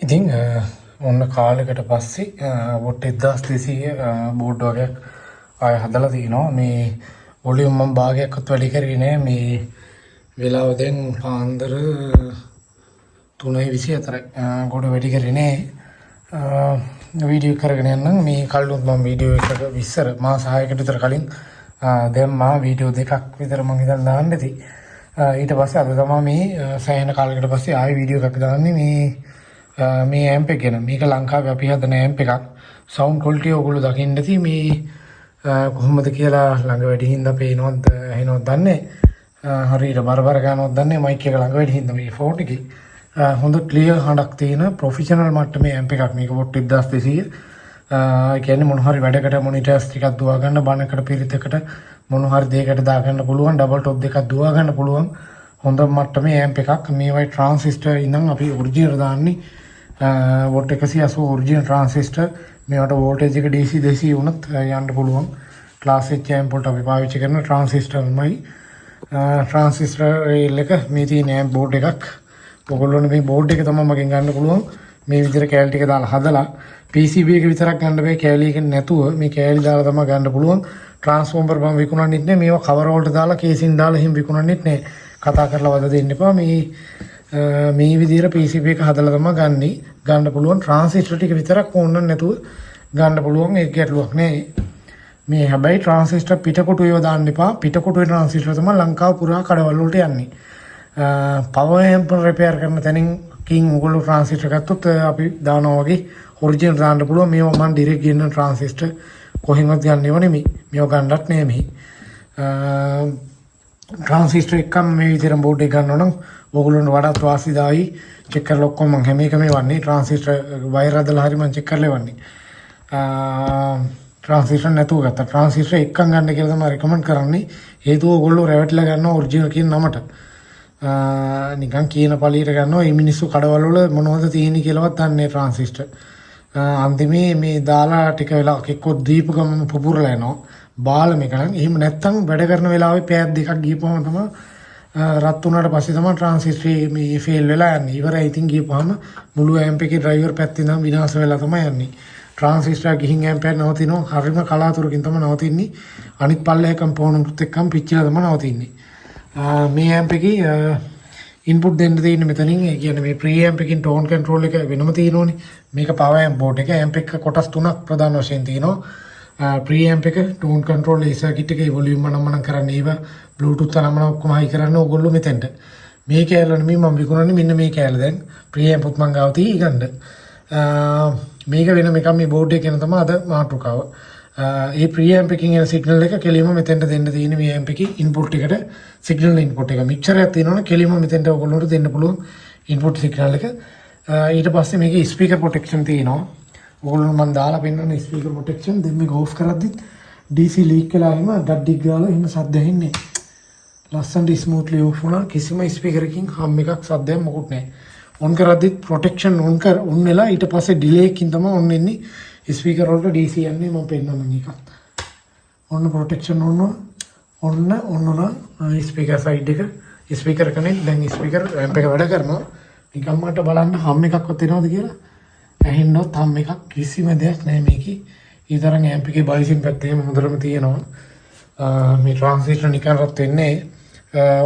ඉතින් ඔන්න කාලෙකට පස්සේ වොට් 1200 බෝඩ් වගේක් ආය හදලා තිනවා. මේ වොලියුම් මම භාගයක්වත් වැඩි කරේ නෑ. මේ වෙලාව දැන් පාන්දර 3:24යි. ගොඩ වැඩි කරේ නෑ. වීඩියෝ කරගෙන යන්නම්. මේ කලින් මම වීඩියෝ එකක විස්තර මාස 6කට විතර කලින් දැම්මා. වීඩියෝ දෙකක් විතර මම හිතන් දාන්න ඇති. ඊට පස්සේ අද තමයි මේ සෑහෙන කාලයකට පස්සේ ආයෙ වීඩියෝ එකක් දාන්නේ. මේ ඇම්ප් එක ගැන. මේක ලංකාවේ අපි හදන ඇම්ප් එකක්. සවුන්ඩ් ක්වොලිටි ඔයගොල්ලෝ දකින්න ඇති. මේ කොහොමද කියලා ළඟ වැඩි හින්දා පේනවද ඇහෙනවද දන්නේ. හරියට බරබර ගන්නවද දන්නේ. මයික් එක ළඟ වැඩි හින්දා මේ ෆෝන් එකේ හොඳ ක්ලියර් හඬක් තියෙන ප්‍රොෆෙෂනල් මට්ටමේ ඇම්ප් එකක්. මේක වොට් 1200. ඒ කියන්නේ මොන හරි වැඩකට මොනිටර්ස් ටිකක් දුවා ගන්න, බණකට පිරිතකට මොන හරි දෙයකට දාගන්න පුළුවන්. ඩබල් টොප් දෙකක් දුවා ගන්න පුළුවන්. හොඳ මට්ටමේ ඇම්ප් එකක්. මේවයි ට්‍රාන්සිස්ටර් ඉඳන් අපි ඔරිජිනල් දාන්නේ. What 180 original transistor. මේවට වෝල්ටේජ් එක DC 200 වුණත් යන්න පුළුවන්. ක්ලාස් H ඇම්ප් වලට අපි පාවිච්චි කරන ට්‍රාන්සිස්ටර්මයි. ට්‍රාන්සිස්ටර් රේල් එක මේ තියෙන ඇම්ප් බෝඩ් එකක්. ඔයගොල්ලෝනේ මේ බෝඩ් එක තමයි මගෙන් ගන්න පුළුවන්. මේ විදිහට කෑලි ටික දාලා හදලා PCB එක විතරක් ගන්න බෑ. කෑලි එක නැතුව මේ කෑලි දාලා තමයි ගන්න පුළුවන්. ට්‍රාන්ස්ෆෝමර් මම විකුණන්නෙත් නෑ. මේවා කවර වලට දාලා කේසින් දාලා එහෙම විකුණන්නෙත් නෑ. කතා කරලා වද දෙන්න එපා. මේ විදිහට PCB එක හදලා තමයි ගන්න පුළුවන්. ට්‍රාන්සිස්ටර් ටික විතරක් ඕන නැතුව ගන්න පුළුවන්. ඒක ගැටලුවක් නෑ. මේ හැබැයි ට්‍රාන්සිස්ටර් පිටකොටු ඒවා දාන්න එපා. පිටකොටුවේ ට්‍රාන්සිස්ටර් තමයි ලංකාව පුරා කඩවල වලට යන්නේ. පවර් ඇම්ප් රිපෙයාර් කරන තැනින් කින් ඔයගොල්ලෝ ට්‍රාන්සිස්ටර් ගත්තොත් අපි දානවා වගේ ඔරිජිනල් දාන්න පුළුවන්. මේවා මම ඩිරෙක්ට් ගෙන්න ට්‍රාන්සිස්ටර් කොහෙන්වත් ගන්නව නෙමෙයි. මේවා ගන්නත් නෑ මෙහි. ට්‍රාන්සිස්ටර් එකම මේ විදිහට බෝඩ් එක ගන්නවා නම් ඔයගොල්ලන්ට වඩාත් වාසිදායි. චෙක් කරලා ඔක්කොම මම හැම එකම වන්නේ ට්‍රාන්සිස්ටර් වයර් හදලා හරි මම චෙක් කරලා වන්නේ. ට්‍රාන්සිස්ටර් නැතුව ගත්තා. ට්‍රාන්සිස්ටර් එකක් ගන්න කියලා තමයි රෙකමන්ඩ් කරන්නේ. හේතුව ඔයගොල්ලෝ රැවටිලා ගන්නවා ඔරිජිනල් කියන නමට. නිකන් කියන පළියට ගන්නවා. මේ මිනිස්සු කඩවල වල මොනවද තියෙන්නේ කියලාවත් දන්නේ ට්‍රාන්සිස්ටර්. අන්තිමේ මේ දාලා ටික වෙලාවක් එක්ක දීපු ගමන් පුපුරලා යනවා. බාලම එක නම් එහෙම නැත්තම් වැඩ කරන වෙලාවේ පෑඩ් දෙකක් ගියපුවම තමයි රත් වුණාට පස්සේ තමයි ට්‍රාන්සිස්ටර් මේ ෆේල් වෙලා යන්නේ. ඉවරයි. ඉතින් ගියපුවම මුළු ඇම්ප් එකේ ඩ්‍රයිවර් පැත්තේ නම් විනාශ වෙලා තමයි යන්නේ. ට්‍රාන්සිස්ටර් ගිහින් ඇම්ප් එක නවතිනවා. හරිම කලාතුරකින් තමයි නවතින්නේ. අනිත් පල්ලේ කම්පෝනන්ට් එක්කම පිච්චිලා තමයි නවතින්නේ. මේ ඇම්ප් එකේ ඉන්පුට් දෙන්න තියෙන්නේ මෙතනින්. ඒ කියන්නේ මේ ප්‍රී ඇම්ප් එකකින් ටෝන් කන්ට්‍රෝල් එක වෙනම තියෙනෝනේ. මේක පවර් ඇම්ප් බෝඩ් එක. ඇම්ප් එක කොටස් තුනක් ප්‍රධාන වශයෙන් තියෙනවා. ප්‍රී ඇම්ප් එක ටෝන් කන්ට්‍රෝල් ඒ සර්කිට් එකේ වොලියුම් අනම්මනම් කරන්නේ. ඒව බ්ලූටූත් අනම්මනම් ඔක්කොම හයි කරන්නේ ඕගොල්ලෝ මෙතෙන්ට. මේ කෑල්ල නෙමෙයි මම විකුණන්නේ. මෙන්න මේ කෑල්ල දැන් ප්‍රී ඇම්ප් උත් මං ගාව තියෙයි ගන්න. මේක වෙන එකක්. මේ බෝඩ් එකේ තමයි අද මාතෘකාව. ඒ ප්‍රී ඇම්ප් එකකින් එන සිග්නල් එක කෙලින්ම මෙතෙන්ට දෙන්න තියෙන්නේ. මේ ඇම්ප් එකේ ඉන්පුට් එකට සිග්නල් ඉන්පුට් එක මික්සරයක් තියෙනවනේ කෙලින්ම මෙතෙන්ට ඔයගොල්ලන්ට දෙන්න පුළුවන් ඉන්පුට් සිග්නල් එක. ඊට පස්සේ මේකේ ස්පීකර් ප්‍රොටෙක්ෂන් තියෙනවා. ඔයගොල්ලෝ මම දාලා පෙන්නන ස්පීකර් ප්‍රොටෙක්ෂන්. දැන් මේක ඕෆ් කරද්දිත් DC ලීක් වෙලා එහෙම ඩඩ්ඩික් ගාලා එහෙම සද්ද ඇහෙන්නේ. ලස්සනට ස්මූත්ලි ඕෆ් වුණා. කිසිම ස්පීකර් එකකින් හම් එකක් සද්දයක් මොකුත් නැහැ. ඔන් කරද්දිත් ප්‍රොටෙක්ෂන් ඔන් වෙලා ඊට පස්සේ ඩිලේ එකකින් තමයි ඔන් වෙන්නේ. ස්පීකර් වලට DC යන්නේ. මම පෙන්නන්න එකක්. ඔන්න ප්‍රොටෙක්ෂන් ඔන්න ස්පීකර් සයිඩ් එක. ස්පීකර් කනේ දැන් ස්පීකර් ඇම්ප් එක වැඩ කරනවා. නිකන් මට බලන්න හම් එකක්වත් එනවද කියලා. ඇහෙන්නවත් හම් එකක් කිසිම දෙයක් නැහැ මේකේ. ඊතරම් ඇම්ප් එකේ බයිසින් පැත්තේ හොඳටම තියෙනවා. මේ ට්‍රාන්සිස්ටර් නිකන් රත් වෙන්නේ.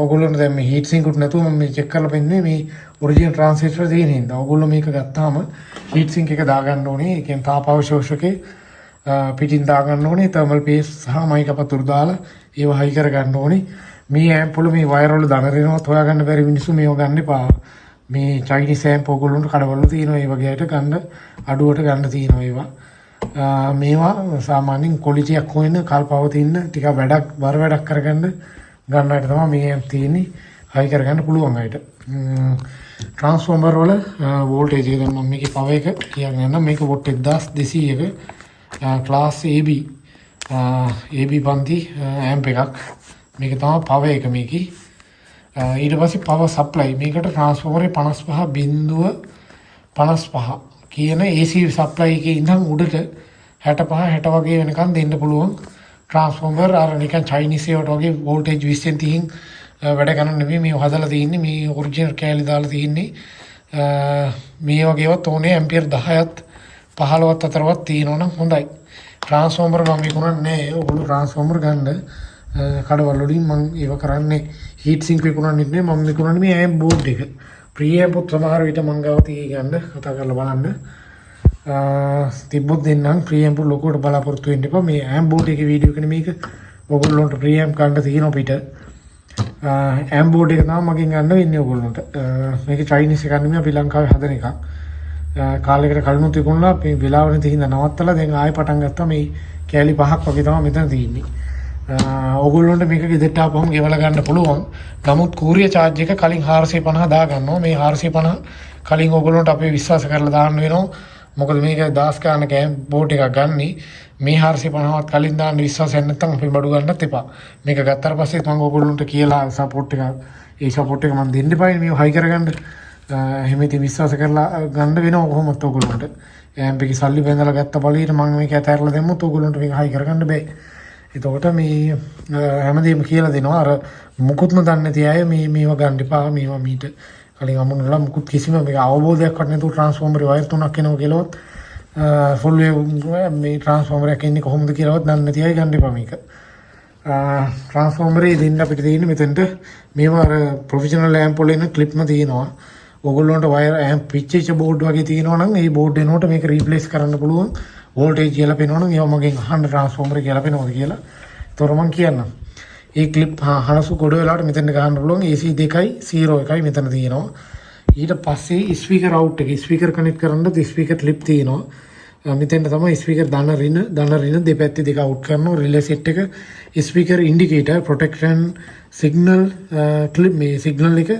ඔයගොල්ලෝනේ දැන් මේ හීට් සින්ක් උත් නැතුව මම මේ චෙක් කරලා පෙන්නේ මේ ඔරිජිනල් ට්‍රාන්සිස්ටර් තියෙන හින්දා. ඔයගොල්ලෝ මේක ගත්තාම හීට් සින්ක් එක දාගන්න ඕනේ. ඒ කියන්නේ තාප අවශෝෂකේ පිටින් දාගන්න ඕනේ. තර්මල් පේස් සහ මයික් අපතුරු දාලා ඒව හයි කරගන්න ඕනේ. මේ ඇම්ප් වල මේ වයර් වල දනරිනවත් හොයාගන්න බැරි මිනිස්සු මේව ගන්න එපා. මේ චයිනීස් ඇම්ප් ඔයගොල්ලෝන්ට කඩවල තියෙනවා. ඒ වගේ අයට ගන්න අඩුවට ගන්න තියෙනවා ඒවා. මේවා සාමාන්‍යයෙන් ක්වොලිටියක් හොයන කල්පවතින ටික බර වැඩක් කරගන්න ගන්නට තමයි මේ ඇම්ප් තියෙන්නේ. හයි කරගන්න පුළුවන් අයට. ට්‍රාන්ස්ෆෝමර් වල වෝල්ටේජ් එක දැන් මම මේකේ පවර් එක කියන්න යනවා. මේක වොට් 1200 එක ක්ලාස් AB පන්ති ඇම්ප් එකක්. මේක තමයි පවර් එක මේකේ. ඊට පස්සේ පවර් සප්ලයි. මේකට ට්‍රාන්ස්ෆෝමරේ 55 කියන AC සප්ලයි එකේ ඉඳන් උඩට 65 60 වගේ වෙනකන් දෙන්න පුළුවන්. ට්‍රාන්ස්ෆෝමර් අර නිකන් චයිනීස් ඒවට වගේ වෝල්ටේජ් 20 30 වැඩ කරන්න නෙමෙයි මේ හදලා තියෙන්නේ. මේ ඔරිජිනල් කෑලි දාලා තියෙන්නේ. මේ වගේවත් ඕනේ ඇම්පියර් 10ත් 15ත් අතරවත් තියෙනවා නම් හොඳයි. ට්‍රාන්ස්ෆෝමර් මම විකුණන්නේ ඔයගොල්ලෝ ට්‍රාන්ස්ෆෝමර් ගන්න කඩවල වලින් මම ඒව කරන්නේ හීට් සිංක් විකුණන්නෙත් නෙමෙයි මම විකුණන්නේ මේ ඇම් බෝඩ් එක. ප්‍රී ඇම්ප් උත් සමහර විට මම ගාව තියෙ ගන්න කතා කරලා බලන්න. තිබ්බොත් දෙන්නම් ප්‍රී ඇම්ප් ලොකුවට බලාපොරොත්තු වෙන්න එපා. මේ ඇම් බෝඩ් එකේ වීඩියෝ එකනේ මේක. ඔයගොල්ලන්ට ප්‍රී ඇම්ප් ගන්න තියෙනවා පිට. ඇම් බෝඩ් එක තමයි මගෙන් ගන්න වෙන්නේ ඔයගොල්ලන්ට. මේක චයිනීස් එකක් නෙමෙයි අපි ලංකාවේ හදන එකක්. කාලයකට කලිනුත් විකුණලා අපි වෙලාව නැති හින්දා නවත්තලා දැන් ආයෙ පටන් ගත්තා. මේ කෑලි 5ක් වගේ තමයි මෙතන තියෙන්නේ. ඔයගොල්ලන්ට මේක ගෙදරට ආපුවම ගෙවලා ගන්න පුළුවන්. නමුත් කූරිය charge එක කලින් 450 දා ගන්නවා. මේ 450 කලින් ඔයගොල්ලන්ට අපි විශ්වාස කරලා දාන්න වෙනවා. මොකද මේක 10 ගානක බෝඩ් එකක් ගන්නි. මේ 450වත් කලින් දාන්න විශ්වාසයක් නැත්නම් අපි බඩු ගන්නත් එපා. මේක ගත්තාට පස්සේ මම ඔයගොල්ලන්ට කියලා සපෝට් එක ඒ සපෝට් එක මම දෙන්න එපායි මේ හයි කරගන්න. එහෙම ඉතින් විශ්වාස කරලා ගන්න වෙනවා කොහොමද ඔයගොල්ලන්ට. ඇම්ප් එකේ සල්ලි බඳලා ගත්ත පළියට මම මේක ඇතහැරලා දැම්මොත් ඔයගොල්ලන්ට මේක හයි කරගන්න බෑ. එතකොට මේ හැමදේම කියලා දෙනවා. අර මුකුත්ම දන්නේ නැති අය මේව ගන්න එපා. මේවා මීට කලින් අමුණලා මුකුත් කිසිම මේක අවබෝධයක්වත් නැතුව ට්‍රාන්ස්ෆෝමරේ වයර් 3ක් එනවා කියලාවත් ෆුල් මේ ට්‍රාන්ස්ෆෝමර් එක ඉන්නේ කොහොමද කියලාවත් දන්නේ නැති අය ගන්න එපා මේක. ට්‍රාන්ස්ෆෝමරේ දෙන්න අපිට තියෙන්නේ මෙතෙන්ට මේවා අර ප්‍රොෆෙෂනල් ලැම්ප් වල එන ක්ලිප්ම තියෙනවා. ඔයගොල්ලන්ට වයර් ඇම්ප් පිච්චිච්ච බෝඩ් වගේ තියෙනවා නම් ඒ බෝඩ් එනකොට මේක රීප්ලේස් කරන්න පුළුවන්. වෝල්ටේජ් කියලා පෙන්වනවා නම් ඒවා මගෙන් අහන්න ට්‍රාන්ස්ෆෝමර් කියලා පෙන්වනවාද කියලා. ඒතොර මම කියන්නම්. ඒ ක්ලිප් හනසු ගොඩ වෙලාවට මෙතෙන්ට ගහන්න පුළුවන්. AC 2.01 මෙතන තියෙනවා. ඊට පස්සේ ස්පීකර් අවුට් එක ස්පීකර් කනෙක්ට් කරන්න ස්පීකර් ක්ලිප් තියෙනවා. මෙතෙන්ට තමයි ස්පීකර් ධන ඍණ දෙපැත්තේ දෙක අවුට් කරනවා. රිලේ සෙට් එක speaker indicator protection signal clip මේ සිග්නල් එක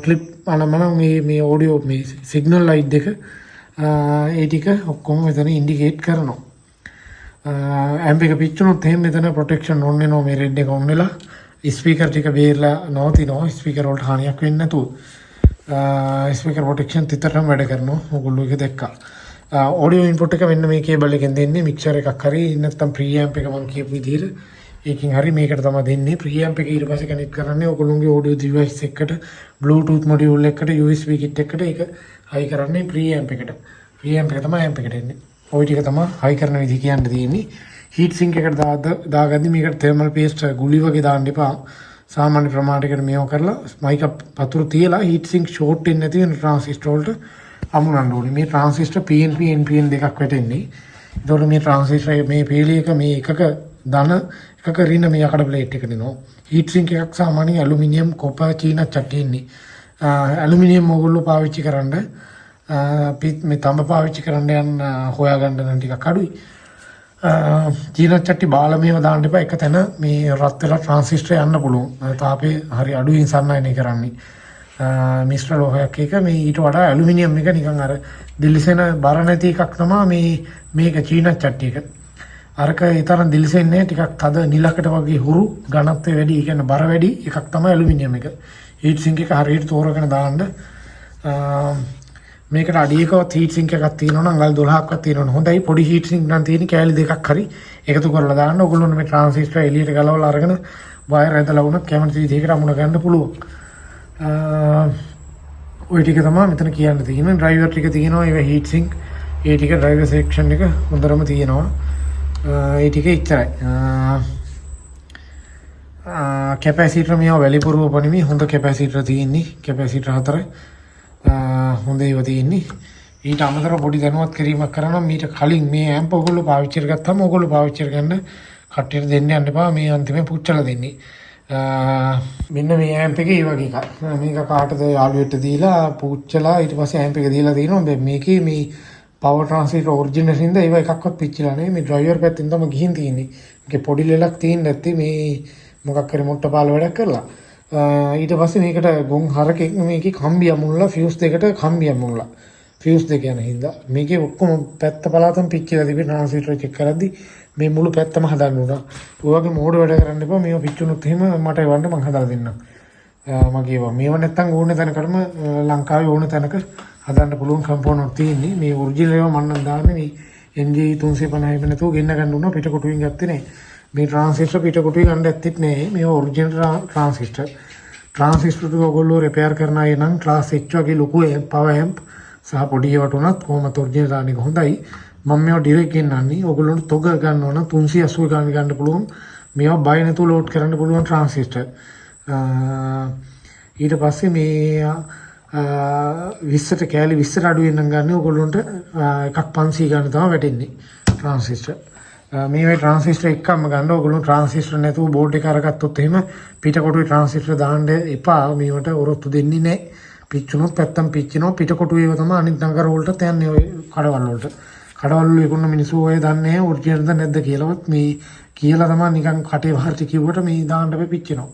ක්ලිප් අනමන මේ ඔඩියෝ මේ සිග්නල් ලයිට් දෙක ඒ ටික ඔක්කොම මෙතන ඉන්ඩිකේට් කරනවා. ඇම්ප් එක පිච්චුනොත් එහෙම මෙතන ප්‍රොටෙක්ෂන් ඔන් වෙනවා. මේ රෙඩ් එක ඔන් වෙලා ස්පීකර් ටික බේරලා නවතිනවා. ස්පීකර් වලට හානියක් වෙන්නේ නැතුව ස්පීකර් ප්‍රොටෙක්ෂන් තිතරම වැඩ කරනවා. ඔයගොල්ලෝ ඒක දැක්කා. ඔඩියෝ ඉන්පුට් එක මෙන්න මේ කේබල් එකෙන් දෙන්නේ. මික්සර් එකක් හරි නැත්නම් ප්‍රී ඇම්ප් එක මම කියපු විදිහට ඒකින් හරි මේකට තමයි දෙන්නේ. ප්‍රී ඇම්ප් එක ඊට පස්සේ කනෙක්ට් කරන්නේ ඔයගොල්ලෝගේ ඔඩියෝ ඩිවයිස් එකකට බ්ලූටූත් මොඩියුල් එකකට USB කිට් එකකට ඒක හයි කරන්නේ ප්‍රී ඇම්ප් එකට. ප්‍රී ඇම්ප් එක තමයි ඇම්ප් එකට එන්නේ. ওই ටික තමයි හයි කරන විදිහ කියන්න තියෙන්නේ. හීට් සිංක් එකට දාගද්දි මේකට තර්මල් පේස්ට් ගුලි වගේ දාන්න එපා. සාමාන්‍ය ප්‍රමාණයකට මේව කරලා මයික් පතුරු තියලා හීට් සිංක් ෂෝට් වෙන්නේ නැති වෙන ට්‍රාන්සිස්ටර් වලට අමුණන්න ඕනේ. මේ ට්‍රාන්සිස්ටර් PNP NPN දෙකක් වැටෙන්නේ. ඒතකොට මේ ට්‍රාන්සිස්ටර් මේ පේලි එක මේ එකක ධන එකක ඍණ මේ යකඩ ප්ලේට් එක දෙනවා. හීට් සිංක් එකක් සාමාන්‍යයෙන් ඇලුමිනියම් කොපර් චීන චට්ටි ඉන්නේ. ඇලුමිනියම් ඕගොල්ලෝ පාවිච්චි කරන්න මේ තඹ පාවිච්චි කරන්න යන හොයාගන්න නම් ටිකක් අඩුයි. චීන චට්ටි බාලමේව දාන්න එපා. එක තැන මේ රත් වෙලා ට්‍රාන්සිස්ටර් යන්න පුළුවන්. තාපේ හරි අඩුයින් සන්නයනේ කරන්නේ. මිශ්‍ර ලෝහයක් එක මේ ඊට වඩා ඇලුමිනියම් එක නිකන් අර දිලිසෙන බර නැති එකක් තමයි මේක චීන චට්ටි එක. අරක ඒ තරම් දිලිසෙන්නේ ටිකක් තද නිලකට වගේ හුරු ඝනත්වය වැඩි. ඒ කියන්නේ බර වැඩි එකක් තමයි ඇලුමිනියම් එක. හීට් සිංක් එක හරියට තෝරගෙන දාන්න. මේකට අඩියකවත් හීට් සිංක් එකක් තියෙනවා නම් අඟල් 12ක්වත් තියෙනවා නම් හොඳයි. පොඩි හීට් සිංක් නම් තියෙන කෑලි දෙකක් හරි එකතු කරලා දාන්න. ඔයගොල්ලෝ මේ ට්‍රාන්සිස්ටර් එළියට ගලවලා අරගෙන වයර් ඇදලා වුණත් කැමති විදිහකට අමුණ ගන්න පුළුවන්. ওই ටික තමයි මෙතන කියන්න තියෙන්නේ. ඩ්‍රයිවර් ටික තියෙනවා. ඒක හීට් සිංක්. ඒ ටික ඩ්‍රයිවර් සෙක්ෂන් එක හොඳටම තියෙනවා. ඒ ටික ඉච්චරයි. කැපැසිටර් මේවා වැලිපුරුව පණිමි හොඳ කැපැසිටර් තියෙන්නේ. කැපැසිටර් 4 හොඳ ඒවා තියෙන්නේ. ඊට අමතරව පොඩි දැනුවත් කිරීමක් කරනවා. මීට කලින් මේ ඇම්ප් ඔයගොල්ලෝ පාවිච්චි කරගත්තාම ඔයගොල්ලෝ පාවිච්චි කරගන්න කට්ටියට දෙන්න යන්න එපා. මේ අන්තිමේ පුච්චලා දෙන්නේ. මෙන්න මේ ඇම්ප් එකේ ඒ වගේ එකක්. මේක කාටද යාළුවෙට දීලා පුච්චලා ඊට පස්සේ ඇම්ප් එක දීලා තියෙනවා. මේකේ මේ පවර් ට්‍රාන්ස්මිටර් ඔරිජිනල් හින්දා ඒව එකක්වත් පිච්චිලා නෙමෙයි. මේ ඩ්‍රයිවර් පැත්තෙන් තමයි ගිහින් තියෙන්නේ. මේකේ පොඩි ලෙලක් තියෙන්නේ නැත්තේ මේ මොකක් හරි මොට්ට පාල වැඩක් කරලා. ඊට පස්සේ මේකට ගොන් හරකෙක් මේකේ කම්බි අමුණලා ෆියුස් දෙකට කම්බි අමුණලා ෆියුස් දෙක යන හින්දා මේකේ ඔක්කොම පැත්ත පලාතම පිච්චිලා තිබේ. ට්‍රාන්ස්මිටර් චෙක් කරද්දි මේ මුළු පැත්තම හදන්න උනා. ඔය වගේ මෝඩ වැඩ කරන්න එපා. මේව පිච්චුනොත් එහෙම මට එවන්න මං හදලා දෙන්නම්. මගේ ඒවා මේව නැත්තම් ඕනේ තැනකටම ලංකාවේ ඕනේ තැනක හදන්න පුළුවන් කම්පෝනන්ට් තියෙන්නේ. මේ ඔරිජිනල් ඒවා මම නම් දාන්නේ මේ NJ 350 නැතුව ගෙන්න ගන්න උනා. පිටකොටුවෙන් ගත්තේ නේ. මේ ට්‍රාන්සිස්ටර් පිටකොටුවෙන් ගන්න ඇත්තෙත් නෑ. මේ ඔරිජිනල් ට්‍රාන්සිස්ටර්. ට්‍රාන්සිස්ටර් ටික ඔයගොල්ලෝ රිපෙයාර් කරන අය නම් ක්ලාස් H වගේ ලොකු පවර් ඇම්ප් සහ පොඩි ඒවට උනත් කොහොමද ඔරිජිනල් ආනික හොඳයි. මම මේවා ඩිරෙක්ට් ගෙන්නන්නේ. ඔයගොල්ලන්ට තොග ගන්න ඕන 380 ගන්න පුළුවන්. මේවා බය නැතුව ලෝඩ් කරන්න පුළුවන් ට්‍රාන්සිස්ටර්. ඊට පස්සේ මේ 20ට කෑලි 20ට අඩු වෙනනම් ගන්න ඔයගොල්ලන්ට එකක් 500 ගන්න තමයි වැටෙන්නේ ට්‍රාන්සිස්ටර්. මේ වේ ට්‍රාන්සිස්ටර් එකක්ම ගන්න ඕගොල්ලෝ ට්‍රාන්සිස්ටර් නැතුව බෝඩ් එක අරගත්තොත් එහෙම පිටකොටුවේ ට්‍රාන්සිස්ටර් දාන්න එපා. මේවට ඔරොත්තු දෙන්නේ නැහැ. පිච්චුනොත් නැත්තම් පිච්චෙනවා. පිටකොටුවේ ඒවා තමයි අනිත් නගර වලට යන්නේ ඔය කඩවල වලට. කඩවල වල විකුණන මිනිස්සු ඔය දන්නේ නැහැ ඔරිජිනල්ද නැද්ද කියලාවත් මේ කියලා තමයි නිකන් කටේ වහර්ටි කිව්වට මේ දාන්න බෑ පිච්චෙනවා.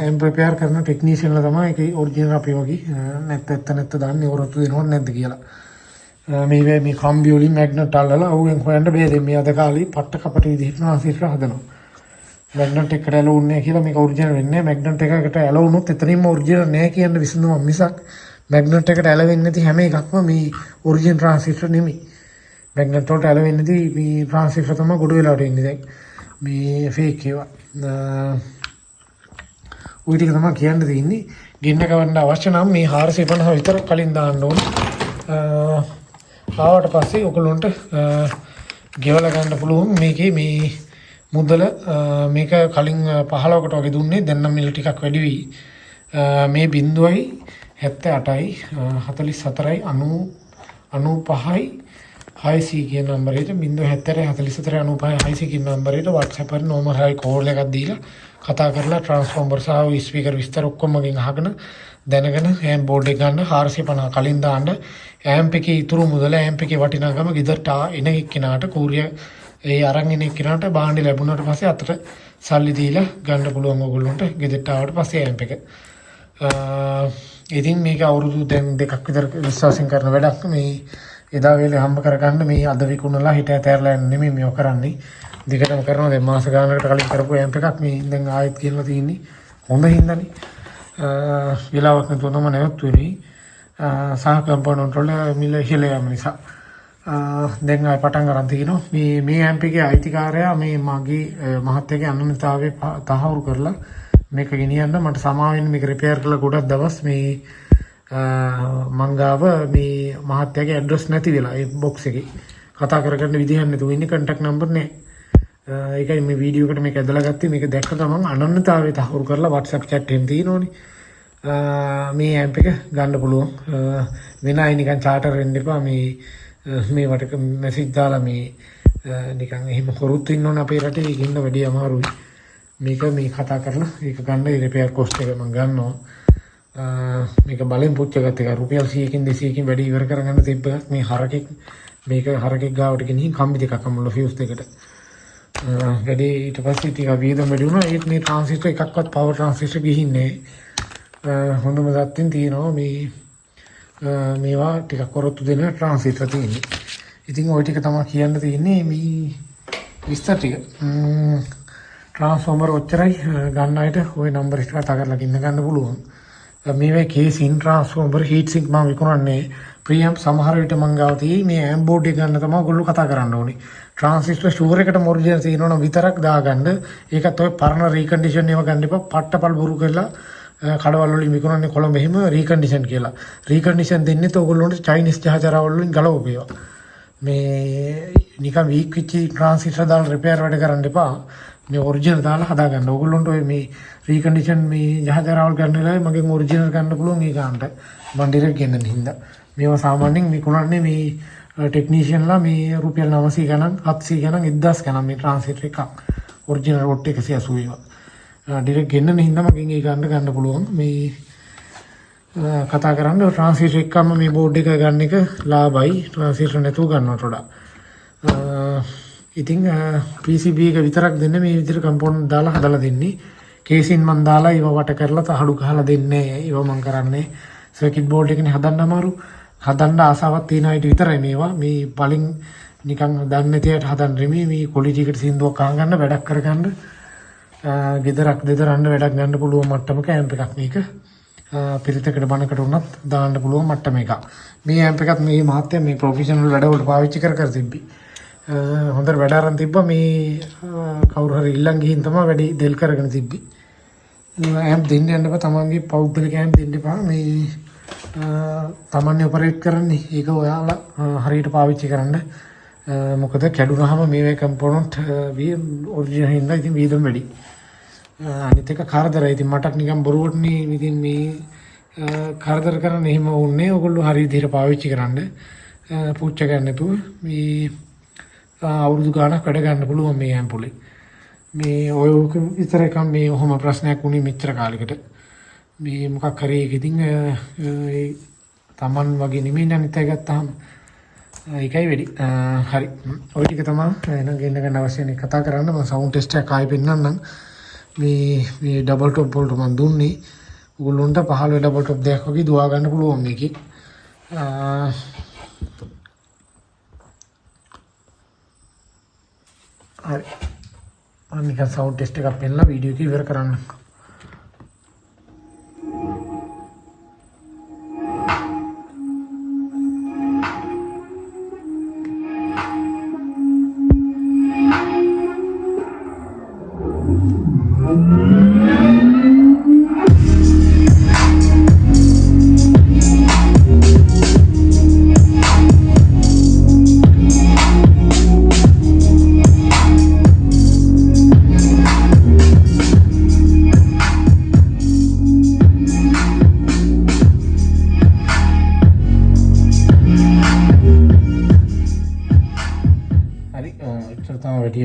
එම් ප්‍රෙපෙයාර් කරන ටෙක්නීෂියන්ලා තමයි ඒකේ ඔරිජිනල් අපි වගේ නැත්ත දාන්නේ ඔරොත්තු දෙනවද නැද්ද කියලා. මේ කම්බි වලින් මැග්නට් අල්ලලා අවුෙන් හොයන්න බෑ. මේ අද කාලේ පට්ට කපට විදිහට ට්‍රාන්සිස්ටර් හදනවා. මැග්නට් එකට ඇලවුන්නේ කියලා මේක ඔරිජිනල් වෙන්නේ නැහැ. මැග්නට් එකකට ඇලවුනොත් එතනින්ම ඔරිජිනල් නැහැ කියන විසඳුම මිසක් මැග්නට් එකට ඇලවෙන්නේ නැති හැම එකක්ම මේ ඔරිජිනල් ට්‍රාන්සිස්ටර් නෙමෙයි. මැග්නට් වලට ඇලවෙන්නේ නැති මේ ට්‍රාන්සිස්ටර් තමයි ගොඩ වෙලාට ඉන්නේ දැන්. මේ ෆේක් ඒවා. ওই ටික තමයි කියන්න තියෙන්නේ. ගින්න කවන්න අවශ්‍ය නම් මේ 450 විතර කලින් දාන්න ඕනේ. ආවට පස්සේ ඔයගොල්ලන්ට ගෙවලා ගන්න පුළුවන් මේකේ මේ මුදල මේක කලින් 15කට වගේ දුන්නේ දැන් නම් මිල ටිකක් වැඩි වෙයි. මේ 0.78යි 44යි 95යි 600 කියන නම්බරේට 0.78 44 95 600 කියන නම්බරේට WhatsApp එකේ නෝමල් හයි කෝල් එකක් දීලා කතා කරලා ට්‍රාන්ස්ෆෝමර් සහ ස්පීකර් විස්තර ඔක්කොම මගෙන් අහගෙන දැනගෙන ඇම්ප් බෝඩ් එක ගන්න 450 කලින් දාන්න ඇම්ප් එකේ ඉතුරු මුදල ඇම්ප් එකේ වටිනාකම ගෙදරට එන එක්කිනාට කූරිය ඒ අරන් එන එක්කිනාට බාණ්ඩ ලැබුණාට පස්සේ අතට සල්ලි දීලා ගන්න පුළුවන් ඕගොල්ලන්ට ගෙදරට ආවට පස්සේ ඇම්ප් එක. ඉතින් මේක අවුරුදු දැන් දෙකක් විතර විශ්වාසයෙන් කරන වැඩක්. මේ එදා වේලේ හම්බ කරගන්න මේ අද විකුණලා හිට ඇතැරලා නෙමෙයි මේව කරන්නේ. දිගටම කරනවා. දැන් මාස ගානකට කලින් කරපු ඇම්ප් එකක් මේ දැන් ආයෙත් කියලා තියෙන්නේ. හොඳ හින්දානේ. වෙලාවක් නැතුව තමයි නැවතුනේ. සහ කම්පොනන්ට් වල මිල ඉහළ යාම නිසා. දැන් ආයෙ පටන් ගන්න තියෙනවා. මේ ඇම්ප් එකේ අයිතිකාරයා මේ මගේ මහත්තයාගේ අනන්‍යතාවය තහවුරු කරලා මේක ගෙනියන්න මට සමා වෙන්න මේක රිපෙයාර් කරලා ගොඩක් දවස් මේ මංගාව මේ මහත්තයාගේ ඇඩ්‍රස් නැති වෙලා ඒ බොක්ස් එකේ කතා කරගන්න විදිහක් නැතුව ඉන්නේ කන්ටැක්ට් නම්බර් නැහැ. ඒකයි මේ වීඩියෝ එකට මේක ඇදලා ගත්තේ. මේක දැක්ක ගමන් අනන්‍යතාවය තහවුරු කරලා WhatsApp chat එකෙන් තියෙනෝනේ. මේ ඇම්ප් එක ගන්න පුළුවන්. වෙන අය නිකන් charter වෙන්න එපා. මේ වට මැසේජ් දාලා මේ නිකන් එහෙම කරුත් ඉන්නෝනේ අපේ රටේ. ඒක ඉන්න වැඩි අමාරුයි. මේක මේ කතා කරලා ඒක ගන්න රිපෙයාර් කොස්ට් එක මම ගන්නවා. මේක බලෙන් පුච්චගත්ත එක රුපියල් 100කින් 200කින් වැඩි ඉවර කරගන්න තිබ්බ මේ හරකෙක් මේක හරකෙක් ගාවට ගෙනින් කම්බි දෙකක් අමුල්ල ෆියුස් දෙකට වැඩි ඊට පස්සේ ටික වියදම් වැඩි වුණා. ඒත් මේ ට්‍රාන්සිස්ටර් එකක්වත් පවර් ට්‍රාන්සිස්ටර් ගිහින්නේ හොඳම දත්තෙන් තියෙනවා මේවා ටිකක් කොරොත්තු දෙන ට්‍රාන්සිස්ටර් තියෙන්නේ. ඉතින් ওই ටික තමයි කියන්න තියෙන්නේ මේ විස්තර ටික. ට්‍රාන්ස්ෆෝමර් ඔච්චරයි. ගන්න අයට ওই නම්බර් එක කතා කරලා ගින්න ගන්න පුළුවන්. මේවේ කේස් ඉන් ට්‍රාන්ස්ෆෝමර් හීට් සින්ක් මම විකුණන්නේ ප්‍රීඇම්ප් සමහර විට මං ගාව තියෙයි මේ ඇම්ප් බෝඩ් එක ගන්න තමයි ඔයගොල්ලෝ කතා කරන්න ඕනේ. ට්‍රාන්සිස්ටර් ෂුවර් එකට ඔරිජිනල් තියෙනවා නම් විතරක් දාගන්න. ඒකත් ඔය පරණ රීකන්ඩිෂන් ඒවා ගන්න එපා. පට්ටපල් බොරු කරලා කඩවල වලින් විකුණන්නේ කොළඹ එහෙම රීකන්ඩිෂන් කියලා. රීකන්ඩිෂන් දෙන්නෙත් ඔයගොල්ලෝන්ට චයිනීස් ජහජරාවල් වලින් ගලවපේවා. මේ නිකන් වීක් වෙච්ච ට්‍රාන්සිස්ටර් දාලා රිපෙයාර් වැඩ කරන්න එපා. මේ ඔරිජිනල් දාලා හදාගන්න. ඕගොල්ලන්ට ඔය මේ රීකන්ඩිෂන් මේ ජහජරාවල් ගන්න වෙලාවේ මගෙන් ඔරිජිනල් ගන්න පුළුවන් ඒ ගන්නට. මම ඩිරෙක්ට් ගෙන්නන හින්දා. මේවා සාමාන්‍යයෙන් විකුණන්නේ මේ ටෙක්නීෂියන්ලා මේ රුපියල් 900 ගණන් 700 ගණන් 1000 ගණන් මේ ට්‍රාන්සිස්ටර් එකක්. ඔරිජිනල් රොට් 180 ඒවා. ඩිරෙක්ට් ගෙන්නන හින්දා මගෙන් ඒ ගන්න පුළුවන්. මේ කතා කරන්නේ ට්‍රාන්සිස්ටර් එකක්ම මේ බෝඩ් එක ගන්න එක ලාභයි. ට්‍රාන්සිස්ටර් නැතුව ගන්නවට වඩා. ඉතින් PCB එක විතරක් දෙන්නේ මේ විදිහට කම්පොනන්ට් දාලා හදලා දෙන්නේ. කේසින් මන් දාලා ඒව වට කරලා තහඩු ගහලා දෙන්නේ. ඒව මන් කරන්නේ සර්කිට් බෝඩ් එකනේ හදන්න අමාරු. හදන්න ආසාවක් තියෙන අයට විතරයි මේවා. මේ පලින් නිකන් දන්නේ නැති අයට හදන්න නෙමෙයි. මේ කොලිටි එකට සින්දුවක් අහගන්න වැඩක් කරගන්න. ගෙදරක් දෙදරන්න වැඩක් ගන්න පුළුවන් මට්ටමක ඇම්ප් එකක් මේක. පිරිතකට බණකට උනත් දාන්න පුළුවන් මට්ටම එකක්. මේ ඇම්ප් එකත් මේ මහත්ය මේ ප්‍රොෆෙෂනල් වැඩවලට පාවිච්චි කර තිබ්බි. හොඳට වැඩ අරන් තිබ්බා. මේ කවුරු හරි ඉල්ලන් ගිහින් තමයි වැඩි දෙල් කරගෙන තිබ්බි. ඇම් දෙන්න යන්න එපා. තමන්ගේ පෞද්ගලික ඇම් දෙන්න එපා. මේ තමන්නේ ඔපරේට් කරන්නේ. ඒක ඔයාලා හරියට පාවිච්චි කරන්න. මොකද කැඩුනහම මේවේ කම්පොනන්ට් ඔරිජිනල් හින්දා ඉතින් වීදම් වැඩි. අනිත් එක කරදරයි. ඉතින් මටත් නිකන් බොරුවටනේ ඉතින් මේ කරදර කරන්න එහෙම වුණේ. ඔයගොල්ලෝ හරිය විදිහට පාවිච්චි කරන්න. පුච්ච ගන්න නැතුව මේ අවුරුදු ගාණක් වැඩ ගන්න පුළුවන් මේ ඇම්පුලේ. මේ ඔය විතර එකක් මේ ඔහොම ප්‍රශ්නයක් වුණේ මෙච්චර කාලෙකට. මේ මොකක් හරි ඒක ඉතින් තමන් වගේ නෙමෙයි අනිත් අය ගත්තාම ඒකයි වෙඩි. හරි. ඔය ටික තමයි එහෙනම් ගෙන්න ගන්න අවශ්‍ය නේ කතා කරන්න. මම සවුන්ඩ් ටෙස්ට් එකක් ආයෙ පෙන්නන්නම්. මේ ඩබල් টොප් වලට මම දුන්නේ. ඔයගොල්ලොන්ට 15 ඩබල් টොප් දෙකක් වගේ දුවා ගන්න පුළුවන් මේකේ. හරි. මම නිකන් සවුන්ඩ් ටෙස්ට් එකක් පෙන්නලා වීඩියෝ එක ඉවර කරන්න.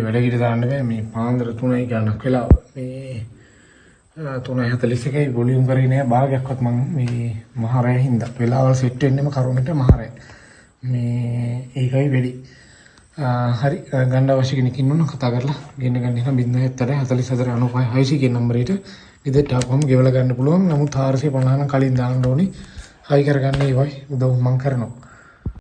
වැඩගිට දාන්න බෑ. මේ පාන්දර 3යි ගන්නක් වෙලා මේ 3:41යි වොලියුම් කරේ නෑ භාගයක්වත් මම මේ මහරය හින්දා වෙලාවල් සෙට් වෙන්නෙම කරුණට මහරය මේ ඒකයි වෙඩි. හරි ගන්න අවශ්‍ය කෙනෙක් ඉන්නවනම් කතා කරලා ගෙන්න ගන්න එක 074 44 95 6 කියන නම්බරේට ඉදට ආපුවම ගෙවලා ගන්න පුළුවන්. නමුත් 450 නම් කලින් දාන්න ඕනේ. හයි කරගන්න ඒවයි උදව් මම කරනවා.